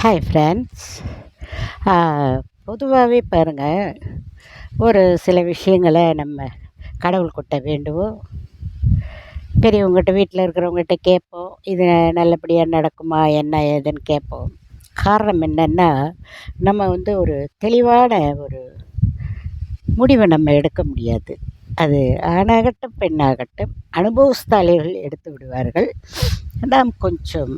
Hi friends. பொதுவாகவே பாருங்கள், ஒரு சில விஷயங்களை நம்ம கடவுள்கிட்ட வேண்டுவோம், பெரியவங்ககிட்ட வீட்டில் இருக்கிறவங்ககிட்ட கேட்போம், இது நல்லபடியாக நடக்குமா என்ன ஏதுன்னு கேட்போம். காரணம் என்னென்னா, நம்ம ஒரு தெளிவான ஒரு முடிவை நம்ம எடுக்க முடியாது. அது ஆணாகட்டும் பெண்ணாகட்டும் அனுபவஸ்தாலிகள் எடுத்து விடுவார்கள். நாம் கொஞ்சம்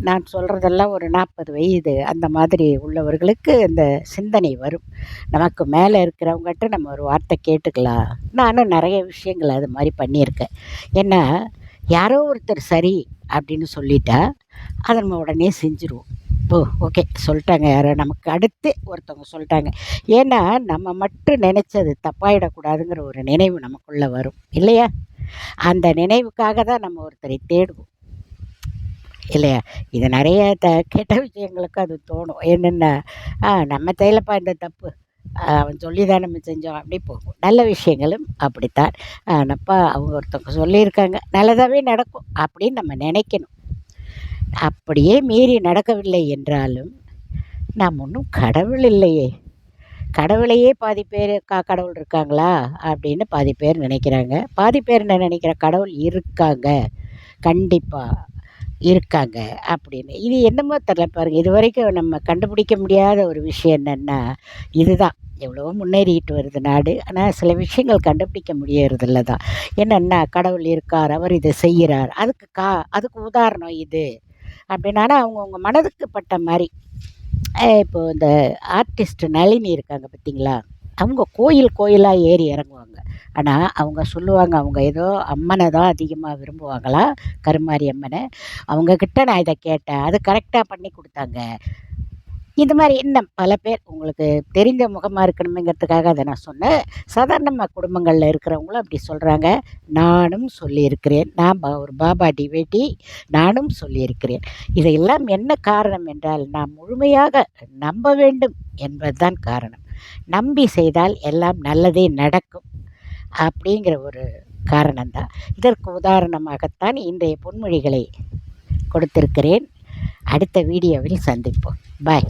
நான் சொல்கிறதெல்லாம் ஒரு 40 வயது அந்த மாதிரி உள்ளவர்களுக்கு இந்த சிந்தனை வரும். நமக்கு மேலே இருக்கிறவங்ககிட்ட நம்ம ஒரு வார்த்தை கேட்டுக்கலாம். நானும் நிறைய விஷயங்கள் அது மாதிரி பண்ணியிருக்கேன். ஏன்னா, யாரோ ஒருத்தர் சரி அப்படின்னு சொல்லிட்டா அதை நம்ம உடனே செஞ்சுருவோம். ஓகே சொல்லிட்டாங்க, யாரோ நமக்கு அடுத்து ஒருத்தவங்க சொல்லிட்டாங்க. ஏன்னா, நம்ம மட்டும் நினச்சது தப்பாயிடக்கூடாதுங்கிற ஒரு நினைவு நமக்குள்ளே வரும் இல்லையா? அந்த நினைவுக்காக தான் நம்ம ஒருத்தரை தேடுவோம் இல்லையா? இது நிறைய கெட்ட விஷயங்களுக்கு அது தோணும். என்னென்னா, நம்ம செய்யலப்பா இந்த தப்பு, அவன் சொல்லி தான் நம்ம செஞ்சோம், அப்படி போகும். நல்ல விஷயங்களும் அப்படித்தான். ஆனப்பா அவங்க ஒருத்தவங்க சொல்லியிருக்காங்க, நல்லதாகவே நடக்கும் அப்படின்னு நம்ம நினைக்கணும். அப்படியே மீறி நடக்கவில்லை என்றாலும், நாம் ஒன்றும் கடவுள் இல்லையே, கடவுளையே பாதி பேர் கடவுள் இருக்காங்களா அப்படின்னு பாதி பேர் நினைக்கிறாங்க. பாதி பேர் என்ன நினைக்கிற, கடவுள் இருக்காங்க, கண்டிப்பாக இருக்காங்க அப்படின்னு. இது என்னமோ தெரில பாருங்கள், இது வரைக்கும் நம்ம கண்டுபிடிக்க முடியாத ஒரு விஷயம் என்னென்னா இதுதான். எவ்வளவோ முன்னேறிட்டு வருது நாடு, ஆனால் சில விஷயங்கள் கண்டுபிடிக்க முடியறதில்ல தான். என்னென்னா, கடவுள் இருக்கார், அவர் இதை செய்கிறார், அதுக்கு உதாரணம் இது அப்படின்னு. ஆனால் அவங்கவுங்க மனதுக்கு பட்ட மாதிரி. இப்போது இந்த ஆர்டிஸ்ட் நளினி இருக்காங்க பார்த்தீங்களா, அவங்க கோயில் கோயிலாக ஏறி இறங்குவாங்க. ஆனால் அவங்க சொல்லுவாங்க, அவங்க ஏதோ அம்மனை தான் அதிகமாக விரும்புவாங்களாம், கருமாரி அம்மனை. அவங்கக்கிட்ட நான் இதை கேட்டேன், அது கரெக்டாக பண்ணி கொடுத்தாங்க. இந்த மாதிரி இன்னும் பல பேர், உங்களுக்கு தெரிந்த முகமாக இருக்கணுமேங்கிறதுக்காக அதை நான் சொன்னேன். சாதாரணமாக குடும்பங்களில் இருக்கிறவங்களும் அப்படி சொல்கிறாங்க. நானும் சொல்லியிருக்கிறேன், நான் ஒரு பாபா டிவேட்டி, நானும் சொல்லியிருக்கிறேன். இதையெல்லாம் என்ன காரணம் என்றால், நாம் முழுமையாக நம்ப வேண்டும் என்பதுதான் காரணம். நம்பி செய்தால் எல்லாம் நல்லதே நடக்கும் அப்படிங்கிற ஒரு காரணம்தான். இதற்கு உதாரணமாகத்தான் இன்றைய பொன்மொழிகளை கொடுத்திருக்கிறேன். அடுத்த வீடியோவில் சந்திப்போம். பாய்.